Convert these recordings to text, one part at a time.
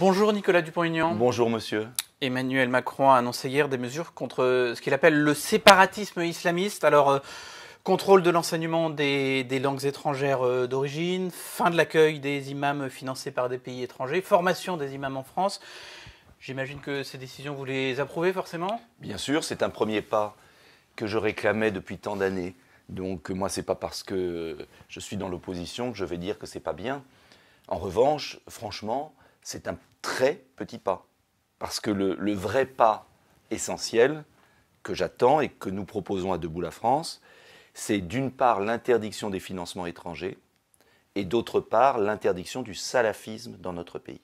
Bonjour Nicolas Dupont-Aignan. Bonjour monsieur. Emmanuel Macron a annoncé hier des mesures contre ce qu'il appelle le séparatisme islamiste. Alors, contrôle de l'enseignement des langues étrangères d'origine, fin de l'accueil des imams financés par des pays étrangers, formation des imams en France. J'imagine que ces décisions, vous les approuvez forcément ? Bien sûr, c'est un premier pas que je réclamais depuis tant d'années. Donc moi, c'est pas parce que je suis dans l'opposition que je vais dire que c'est pas bien. En revanche, franchement, c'est un très petit pas. Parce que le vrai pas essentiel que j'attends et que nous proposons à Debout la France, c'est d'une part l'interdiction des financements étrangers et d'autre part l'interdiction du salafisme dans notre pays.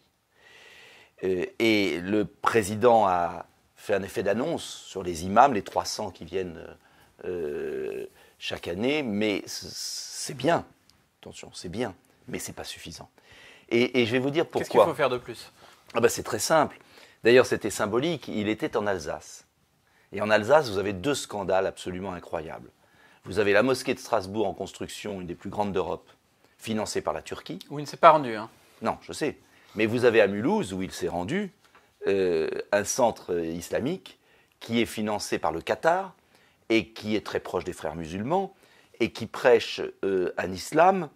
Et le président a fait un effet d'annonce sur les imams, les 300 qui viennent chaque année, mais c'est bien, attention, c'est bien, mais c'est pas suffisant. Et je vais vous dire pourquoi. Qu'est-ce qu'il faut faire de plus ? C'est très simple. D'ailleurs, c'était symbolique, il était en Alsace. Et en Alsace, vous avez deux scandales absolument incroyables. Vous avez la mosquée de Strasbourg en construction, une des plus grandes d'Europe, financée par la Turquie. Où il ne s'est pas rendu. Non, je sais. Mais vous avez à Mulhouse, où il s'est rendu, un centre islamique qui est financé par le Qatar et qui est très proche des frères musulmans et qui prêche un islam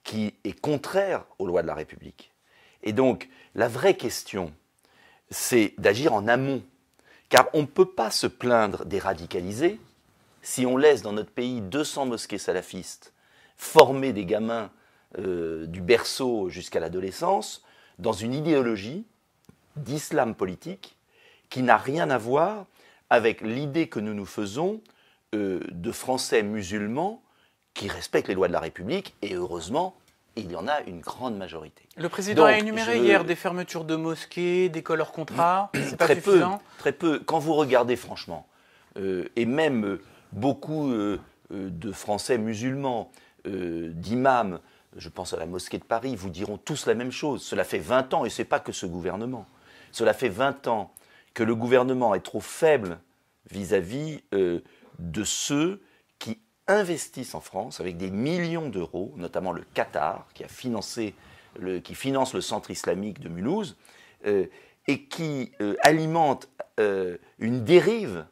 qui est contraire aux lois de la République. Et donc, la vraie question, c'est d'agir en amont. Car on ne peut pas se plaindre des radicalisés si on laisse dans notre pays 200 mosquées salafistes former des gamins du berceau jusqu'à l'adolescence dans une idéologie d'islam politique qui n'a rien à voir avec l'idée que nous nous faisons de Français musulmans qui respectent les lois de la République, et heureusement, il y en a une grande majorité. Le président a énuméré hier des fermetures de mosquées, d'écoles hors contrat, c'est pas suffisant ? Très peu. Quand vous regardez franchement, et même beaucoup de Français musulmans, d'imams, je pense à la mosquée de Paris, vous diront tous la même chose. Cela fait 20 ans, et ce n'est pas que ce gouvernement, cela fait 20 ans que le gouvernement est trop faible vis-à-vis de ceux qui investissent en France avec des millions d'euros, notamment le Qatar, qui finance le centre islamique de Mulhouse, et qui alimente une dérive,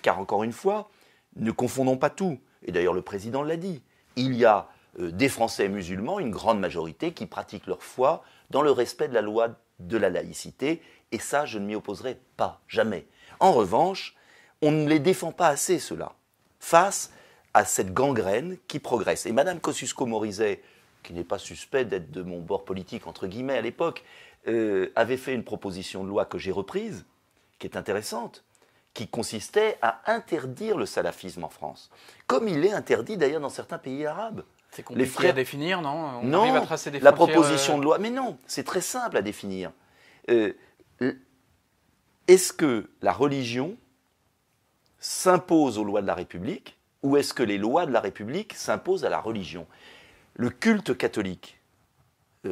car encore une fois, ne confondons pas tout. Et d'ailleurs, le président l'a dit, il y a des Français musulmans, une grande majorité, qui pratiquent leur foi dans le respect de la loi de la laïcité, et ça, je ne m'y opposerai pas, jamais. En revanche, on ne les défend pas assez, ceux-là, face à cette gangrène qui progresse. Et Mme Kosciusko-Morizet, qui n'est pas suspecte d'être de mon bord politique, entre guillemets, à l'époque, avait fait une proposition de loi que j'ai reprise, qui est intéressante, qui consistait à interdire le salafisme en France, comme il est interdit d'ailleurs dans certains pays arabes. C'est compliqué à définir, non ? Non, arrive à tracer des la frontières, proposition de loi, mais non, c'est très simple à définir. Est-ce que la religion s'impose aux lois de la République, ou est-ce que les lois de la République s'imposent à la religion ? Le culte catholique,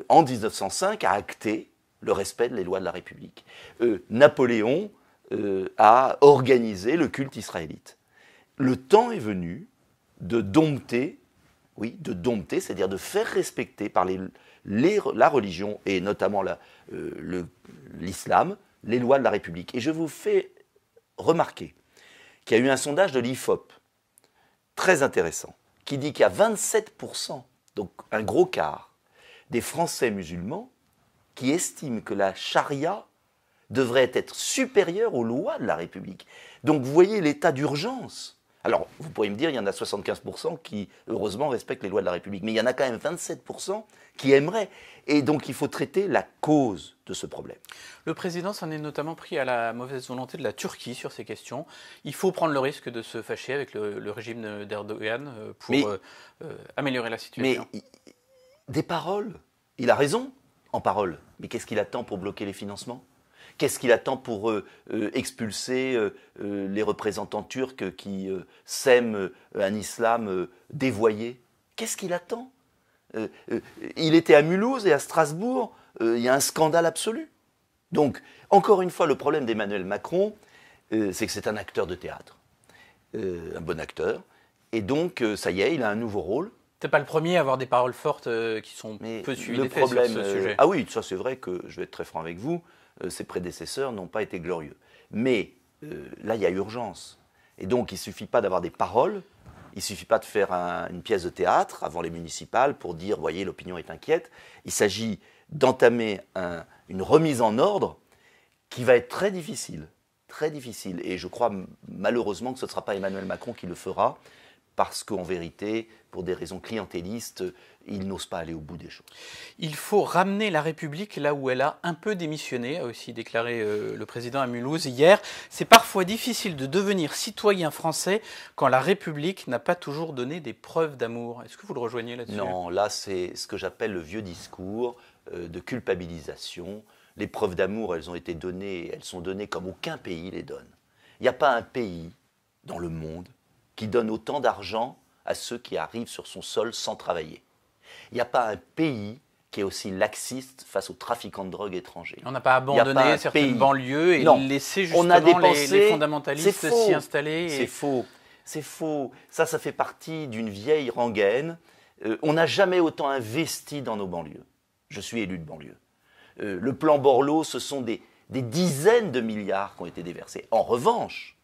en 1905, a acté le respect des lois de la République. Napoléon a organisé le culte israélite. Le temps est venu de dompter, c'est-à-dire de faire respecter par la religion, et notamment l'islam, les lois de la République. Et je vous fais remarquer qu'il y a eu un sondage de l'IFOP, très intéressant, qui dit qu'il y a 27%, donc un gros quart, des Français musulmans qui estiment que la charia devrait être supérieure aux lois de la République. Donc vous voyez l'état d'urgence. Alors, vous pourriez me dire, il y en a 75% qui, heureusement, respectent les lois de la République. Mais il y en a quand même 27% qui aimeraient. Et donc, il faut traiter la cause de ce problème. Le président s'en est notamment pris à la mauvaise volonté de la Turquie sur ces questions. Il faut prendre le risque de se fâcher avec le régime d'Erdogan pour améliorer la situation. Mais des paroles, il a raison en paroles. Mais qu'est-ce qu'il attend pour bloquer les financements ? Qu'est-ce qu'il attend pour expulser les représentants turcs qui sèment un islam dévoyé ? Qu'est-ce qu'il attend ? Il était à Mulhouse et à Strasbourg, il y a un scandale absolu. Donc, encore une fois, le problème d'Emmanuel Macron, c'est que c'est un acteur de théâtre, un bon acteur. Et donc, ça y est, il a un nouveau rôle. T'es pas le premier à avoir des paroles fortes qui sont Mais peu suivies le d'effet sur problème, ce sujet. ah oui, ça c'est vrai que je vais être très franc avec vous, ses prédécesseurs n'ont pas été glorieux. Mais là, il y a urgence. Et donc, il ne suffit pas d'avoir des paroles, il ne suffit pas de faire une pièce de théâtre avant les municipales pour dire, voyez, l'opinion est inquiète. Il s'agit d'entamer une remise en ordre qui va être très difficile. Très difficile. Et je crois malheureusement que ce ne sera pas Emmanuel Macron qui le fera, parce qu'en vérité, pour des raisons clientélistes, il n'ose pas aller au bout des choses. Il faut ramener la République là où elle a un peu démissionné, a aussi déclaré le président à Mulhouse hier. C'est parfois difficile de devenir citoyen français quand la République n'a pas toujours donné des preuves d'amour. Est-ce que vous le rejoignez là-dessus? Non, là c'est ce que j'appelle le vieux discours de culpabilisation. Les preuves d'amour, elles ont été données, elles sont données comme aucun pays les donne. Il n'y a pas un pays dans le monde qui donne autant d'argent à ceux qui arrivent sur son sol sans travailler. Il n'y a pas un pays qui est aussi laxiste face aux trafiquants de drogue étrangers. On n'a pas abandonné certaines banlieues et laissé justement les fondamentalistes s'y installer. C'est faux. C'est faux. Ça fait partie d'une vieille rengaine. On n'a jamais autant investi dans nos banlieues. Je suis élu de banlieue. Le plan Borloo, ce sont des dizaines de milliards qui ont été déversés. En revanche,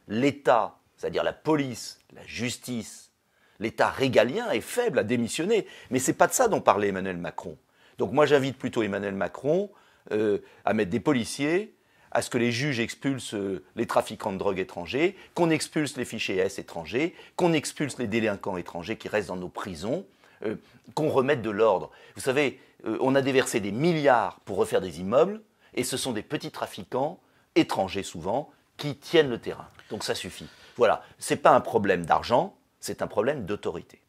l'État, c'est-à-dire la police, la justice, l'État régalien est faible, a démissionné. Mais ce n'est pas de ça dont parlait Emmanuel Macron. Donc moi, j'invite plutôt Emmanuel Macron à mettre des policiers, à ce que les juges expulsent les trafiquants de drogue étrangers, qu'on expulse les fichiers S étrangers, qu'on expulse les délinquants étrangers qui restent dans nos prisons, qu'on remette de l'ordre. Vous savez, on a déversé des milliards pour refaire des immeubles, et ce sont des petits trafiquants, étrangers souvent, qui tiennent le terrain. Donc ça suffit. Voilà, ce n'est pas un problème d'argent, c'est un problème d'autorité.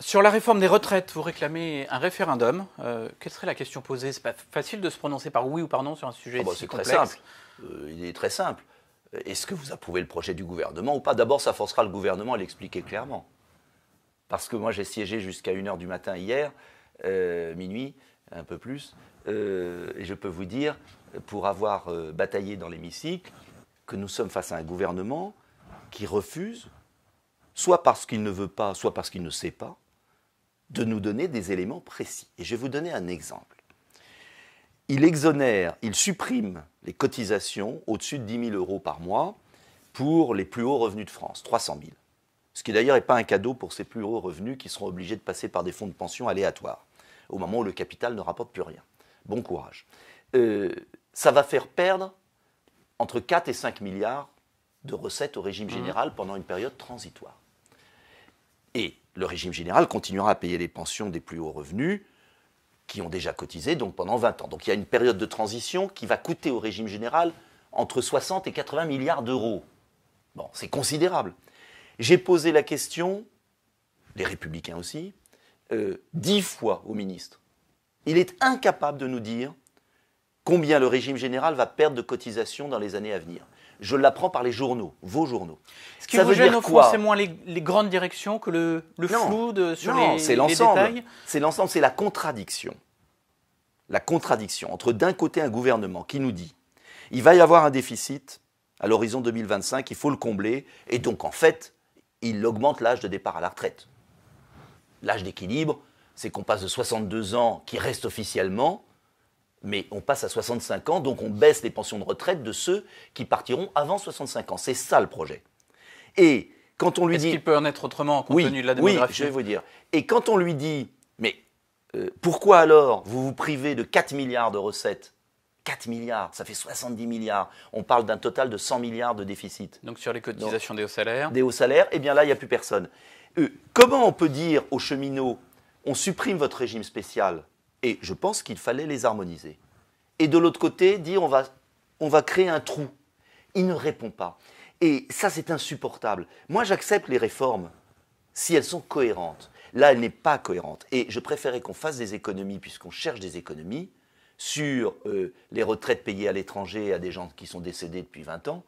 Sur la réforme des retraites, vous réclamez un référendum. Quelle serait la question posée? C'est pas facile de se prononcer par oui ou par non sur un sujet si complexe. Très simple. Il est très simple. Est-ce que vous approuvez le projet du gouvernement ou pas? D'abord, ça forcera le gouvernement à l'expliquer clairement. Parce que moi, j'ai siégé jusqu'à 1h du matin hier, minuit, un peu plus, et je peux vous dire, pour avoir bataillé dans l'hémicycle, que nous sommes face à un gouvernement qui refuse, soit parce qu'il ne veut pas, soit parce qu'il ne sait pas, de nous donner des éléments précis. Et je vais vous donner un exemple. Il exonère, il supprime les cotisations au-dessus de 10 000 € par mois pour les plus hauts revenus de France, 300 000. Ce qui d'ailleurs n'est pas un cadeau pour ces plus hauts revenus qui seront obligés de passer par des fonds de pension aléatoires, au moment où le capital ne rapporte plus rien. Bon courage. Ça va faire perdre entre 4 et 5 milliards de recettes au régime général pendant une période transitoire. Et le régime général continuera à payer les pensions des plus hauts revenus qui ont déjà cotisé donc pendant 20 ans. Donc il y a une période de transition qui va coûter au régime général entre 60 et 80 milliards d'euros. Bon, c'est considérable. J'ai posé la question, les Républicains aussi, 10 fois au ministre. Il est incapable de nous dire combien le régime général va perdre de cotisations dans les années à venir. Je l'apprends par les journaux, vos journaux. Ce qui vous gêne au fond, c'est moins les grandes directions que le flou sur les détails? C'est l'ensemble, c'est la contradiction. La contradiction entre d'un côté un gouvernement qui nous dit il va y avoir un déficit à l'horizon 2025, il faut le combler, et donc en fait, il augmente l'âge de départ à la retraite. L'âge d'équilibre, c'est qu'on passe de 62 ans, qui reste officiellement, mais on passe à 65 ans, donc on baisse les pensions de retraite de ceux qui partiront avant 65 ans. C'est ça le projet. Et quand on lui dit... Est-ce qu'il peut en être autrement, compte tenu de la démographie? Oui, je vais vous dire. Et quand on lui dit, mais pourquoi alors vous vous privez de 4 milliards de recettes? 4 milliards, ça fait 70 milliards. On parle d'un total de 100 milliards de déficit. Donc sur les cotisations des hauts salaires? Des hauts salaires, eh bien là, il n'y a plus personne. Comment on peut dire aux cheminots, on supprime votre régime spécial? Et je pense qu'il fallait les harmoniser. Et de l'autre côté, dire on va créer un trou. Il ne répond pas. Et ça, c'est insupportable. Moi, j'accepte les réformes si elles sont cohérentes. Là, elle n'est pas cohérente. Et je préférais qu'on fasse des économies, puisqu'on cherche des économies, sur les retraites payées à l'étranger à des gens qui sont décédés depuis 20 ans.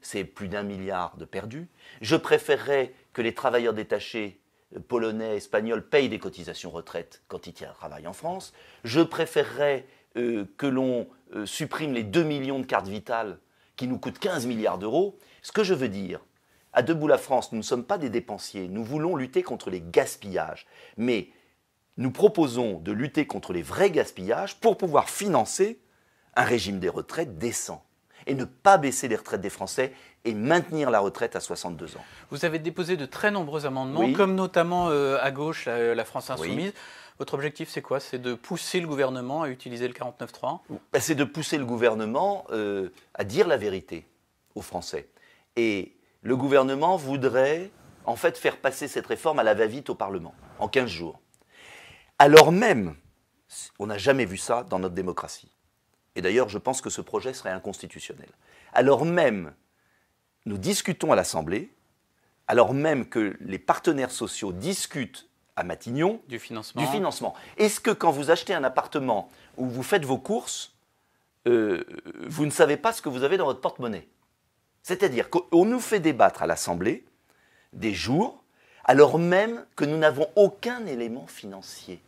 C'est plus d'1 milliard de perdus. Je préférerais que les travailleurs détachés polonais, espagnols payent des cotisations retraite quand ils travaillent en France. Je préférerais que l'on supprime les 2 millions de cartes vitales qui nous coûtent 15 milliards d'euros. Ce que je veux dire, À Debout la France, nous ne sommes pas des dépensiers. Nous voulons lutter contre les gaspillages. Mais nous proposons de lutter contre les vrais gaspillages pour pouvoir financer un régime des retraites décent et ne pas baisser les retraites des Français et maintenir la retraite à 62 ans. Vous avez déposé de très nombreux amendements, Oui. comme notamment à gauche, la France Insoumise. Oui. Votre objectif, c'est quoi? C'est de pousser le gouvernement à utiliser le 49.3 ? C'est de pousser le gouvernement à dire la vérité aux Français. Et le gouvernement voudrait en fait faire passer cette réforme à la va-vite au Parlement, en 15 jours. Alors même, on n'a jamais vu ça dans notre démocratie. Et d'ailleurs, je pense que ce projet serait inconstitutionnel. Alors même, nous discutons à l'Assemblée, alors même que les partenaires sociaux discutent à Matignon du financement. Est-ce que quand vous achetez un appartement où vous faites vos courses, vous ne savez pas ce que vous avez dans votre porte-monnaie? C'est-à-dire qu'on nous fait débattre à l'Assemblée des jours, alors même que nous n'avons aucun élément financier.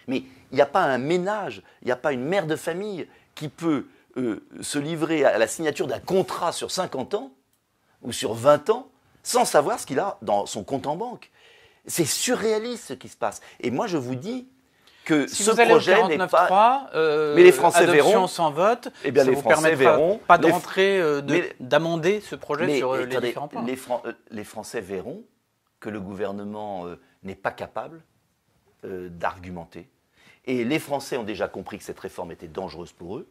Mais il n'y a pas un ménage, il n'y a pas une mère de famille qui peut se livrer à la signature d'un contrat sur 50 ans ou sur 20 ans sans savoir ce qu'il a dans son compte en banque. C'est surréaliste ce qui se passe. Et moi, je vous dis que si ce vous allez projet au n'est 49.3, pas... mais les Français verront. Sans vote, Eh bien, ça les vous Français permettra verront. pas d'entrer, d'amender ce projet mais, sur les attendez, différents points. Les Français verront que le gouvernement n'est pas capable d'argumenter. Et les Français ont déjà compris que cette réforme était dangereuse pour eux,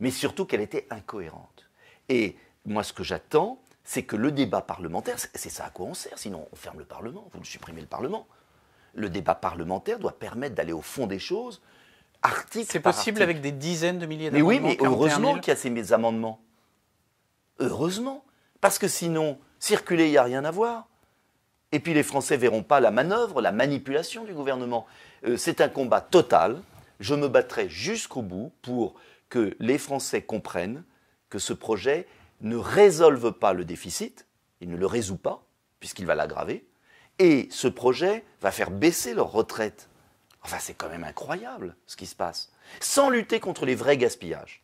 mais surtout qu'elle était incohérente. Et moi, ce que j'attends, c'est que le débat parlementaire, c'est ça à quoi on sert, sinon on ferme le Parlement, vous supprimez le Parlement. Le débat parlementaire doit permettre d'aller au fond des choses, article C'est par possible article. avec des dizaines de milliers Mais d'amendements. oui, mais 41 000. heureusement qu'il y a ces amendements. Heureusement. Parce que sinon, circuler, il n'y a rien à voir. Et puis les Français ne verront pas la manœuvre, la manipulation du gouvernement. C'est un combat total. Je me battrai jusqu'au bout pour que les Français comprennent que ce projet ne résolve pas le déficit, il ne le résout pas, puisqu'il va l'aggraver, et ce projet va faire baisser leurs retraites. Enfin, c'est quand même incroyable ce qui se passe. Sans lutter contre les vrais gaspillages.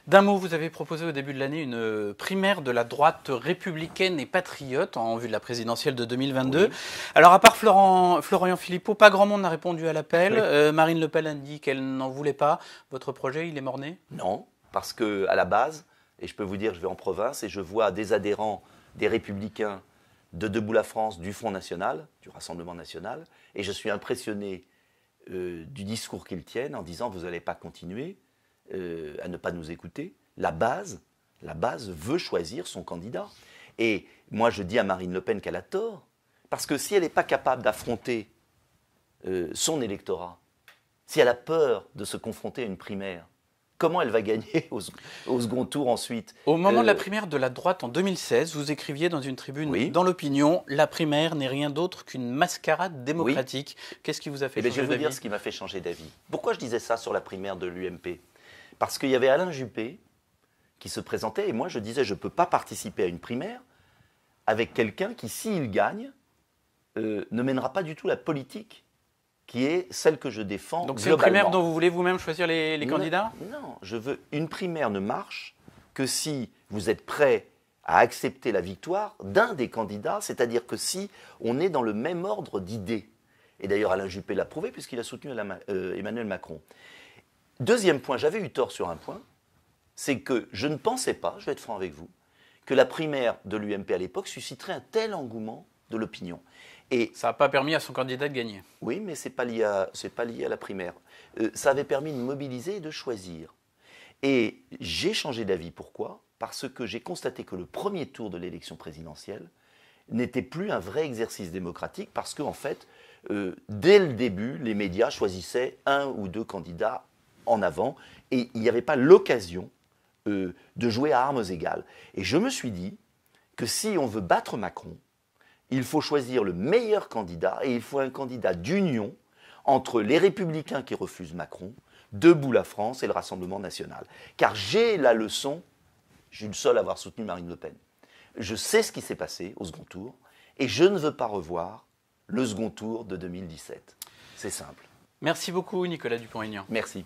D'un mot, vous avez proposé au début de l'année une primaire de la droite républicaine et patriote en vue de la présidentielle de 2022. Oui. Alors, à part Florian Philippot, pas grand monde n'a répondu à l'appel. Oui. Marine Le Pen a dit qu'elle n'en voulait pas. Votre projet, il est mort-né? Non, parce qu'à la base, et je peux vous dire, je vais en province et je vois des adhérents, des Républicains de Debout la France, du Front National, du Rassemblement National, et je suis impressionné du discours qu'ils tiennent en disant « vous n'allez pas continuer ». À ne pas nous écouter, la base veut choisir son candidat. Et moi, je dis à Marine Le Pen qu'elle a tort, parce que si elle n'est pas capable d'affronter son électorat, si elle a peur de se confronter à une primaire, comment elle va gagner au second tour ensuite? Au moment de la primaire de la droite en 2016, vous écriviez dans une tribune oui. dans l'Opinion, la primaire n'est rien d'autre qu'une mascarade démocratique. Oui. Qu'est-ce qui vous a fait changer d'avis? Je vais vous dire ce qui m'a fait changer d'avis. Pourquoi je disais ça sur la primaire de l'UMP? Parce qu'il y avait Alain Juppé qui se présentait, et moi je disais je ne peux pas participer à une primaire avec quelqu'un qui, s'il gagne, ne mènera pas du tout la politique qui est celle que je défends. Donc c'est une primaire dont vous voulez vous-même choisir les candidats? Non, une primaire ne marche que si vous êtes prêt à accepter la victoire d'un des candidats, c'est-à-dire que si on est dans le même ordre d'idées. Et d'ailleurs Alain Juppé l'a prouvé puisqu'il a soutenu Emmanuel Macron. Deuxième point, j'avais eu tort sur un point, c'est que je ne pensais pas, je vais être franc avec vous, que la primaire de l'UMP à l'époque susciterait un tel engouement de l'opinion. Et ça n'a pas permis à son candidat de gagner. Oui, mais ce n'est pas lié à la primaire. Ça avait permis de mobiliser et de choisir. Et j'ai changé d'avis. Pourquoi? Parce que j'ai constaté que le premier tour de l'élection présidentielle n'était plus un vrai exercice démocratique, parce qu'en fait, dès le début, les médias choisissaient un ou deux candidats en avant, et il n'y avait pas l'occasion de jouer à armes égales. Et je me suis dit que si on veut battre Macron, il faut choisir le meilleur candidat, et il faut un candidat d'union entre les Républicains qui refusent Macron, Debout la France et le Rassemblement National. Car j'ai la leçon, je suis le seul à avoir soutenu Marine Le Pen. Je sais ce qui s'est passé au second tour, et je ne veux pas revoir le second tour de 2017. C'est simple. Merci beaucoup Nicolas Dupont-Aignan. Merci.